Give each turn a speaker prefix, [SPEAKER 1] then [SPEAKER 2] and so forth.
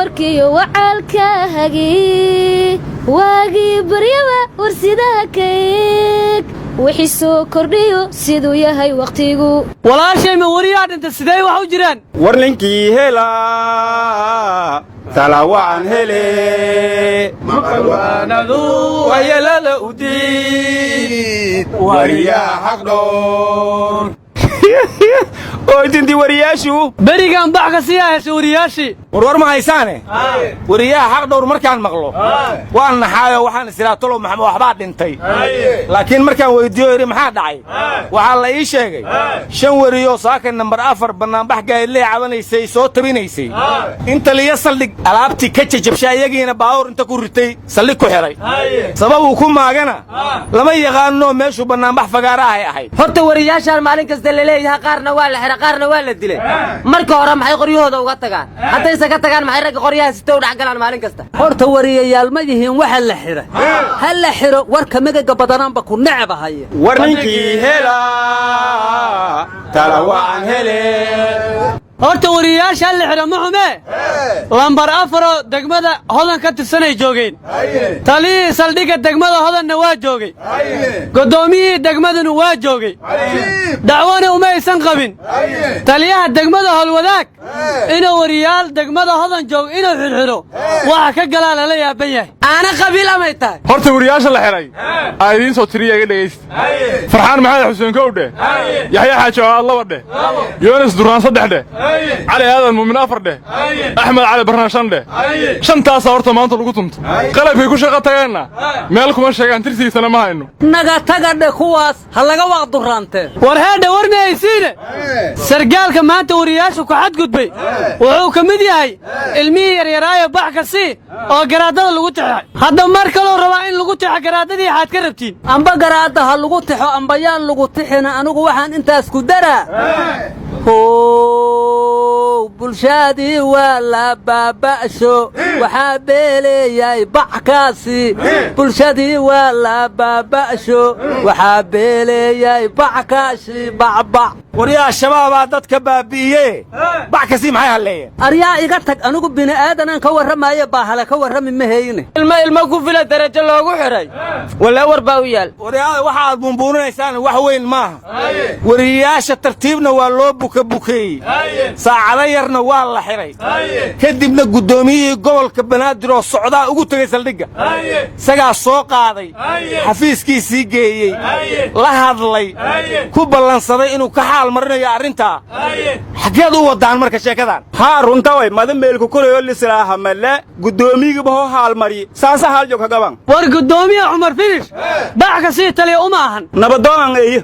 [SPEAKER 1] warkii wacalka hagi waagi baryaba warsidaha kayg wixii soo kordhiyo siduu yahay waqtigu
[SPEAKER 2] walaashay ma wariyaa dhinta sidee wax u jiraan
[SPEAKER 3] warlinkii hela talawaan hele maqalwaanadu wayalada udiid wariyaa xaqdhoon ooydintii wariyaashu
[SPEAKER 2] berigaan bax ka sii ahaysa wariyaashii
[SPEAKER 3] war ma haysaane wariyaha xaq dhowr markaan maqlo waan naxaayo waxaan israa tolo maxamed waxbaa dhintay laakiin markaan weydiiyo yiri maxaa dhacay waxaa la ii sheegay 5 wariyo saaka number 4 banaanbax gaadilay cabanaysay soo tabinaysay inta liya saldhig alaabti ka jajabshay ayagiina baawur inta ku ritay saldhig ku xiray sabab uu ku maagana lama yaqaano meeshu banaanbax fagaara ahay
[SPEAKER 2] horta wariyaashan maalin kasta leeyahay qaarna waa la xiray qaarna waa la dilay marka hore maxay qoryahooda uga tagaan haday ka tagaan maxay rag qoryaha sitoo dhax galaan maalin kasta
[SPEAKER 4] horta wariyayaal ma yihiin waxa la xiray hal la xiro warka magaga badanaanba ku nacabahay
[SPEAKER 3] warninkii hela talawaan hele
[SPEAKER 2] horta wariyaasha la xiray ma xume lambar 4 degmada hodan ka tirsanay joogeen tali saldhiga degmada hodanna waa joogay gudoomiye degmaduna waa joogay dacwana uma aysan qabin taliyaha degmada holwadaag inuu wariyaal degmada hodan joog inuu xirxiro waxa ka galaa la yaaban yahay ana qabiil ama tahay
[SPEAKER 5] horta wariyaasha la xiray aydin soo tiriya iga dhageyst farxaan maxamed xuseen kowdhe yaxya xaaji laba dhe yoonis duraan saddex dhe علي هذا المؤمن أفرده أحمد علي برناشان ده شنتا صورته ما أنت لو كنت قلب يكون شقة تجينا مالكم الشقة أنت ترسي سنة ما إنه
[SPEAKER 4] نجا تجد خواص هلا جوا درانته
[SPEAKER 2] ورهذا ورنا يصير سرقال كمان تورياش وكحد قد بي وهو كمدي هاي المير يراي بحكسي أو جرادة اللي قلت هذا مركلو رواين اللي قلت جرادة دي حتكربتين
[SPEAKER 4] أم بجرادة هاللي قلت أم بيان اللي قلت أنا جوهان أنت اسكدرة bulshadii waa la baaba'sho waxa beeleeyay backaasi bulshadii waa la baaba'sho waxa beeleeyay backaasi bacbac
[SPEAKER 3] wariyaa shabaab dadka baabiye backaasi maxay haleeyeen
[SPEAKER 4] aryaa iga tag anigu bini aadan ka waramayo baahala ka warami ma heeyne
[SPEAKER 2] ilma ku fila darajo loogu xiray wala warbaa u yaal
[SPEAKER 3] wariyaa waxa aad bunbuunaysaan wax weyn maaha wariyaasha tartiibna waa loo bukeey saacada yarna waa la xiray kadibna gudoomiyihii gobolka banaadir oo socdaa ugu tagay saldhiga isagaa soo qaaday xafiiskiisii geeyey la hadlay ku ballansaday inuu ka xaal marinayo arrintaa xageed u wadaan marka sheekadan haa runta way madan meelku koreeyo lislaaha male gudoomiyigi baa xaal mari saasa xaal joog ka gaban
[SPEAKER 2] war gudoomiye Umar Finish baa ka sii taliye uma ahan
[SPEAKER 3] nabadoon ay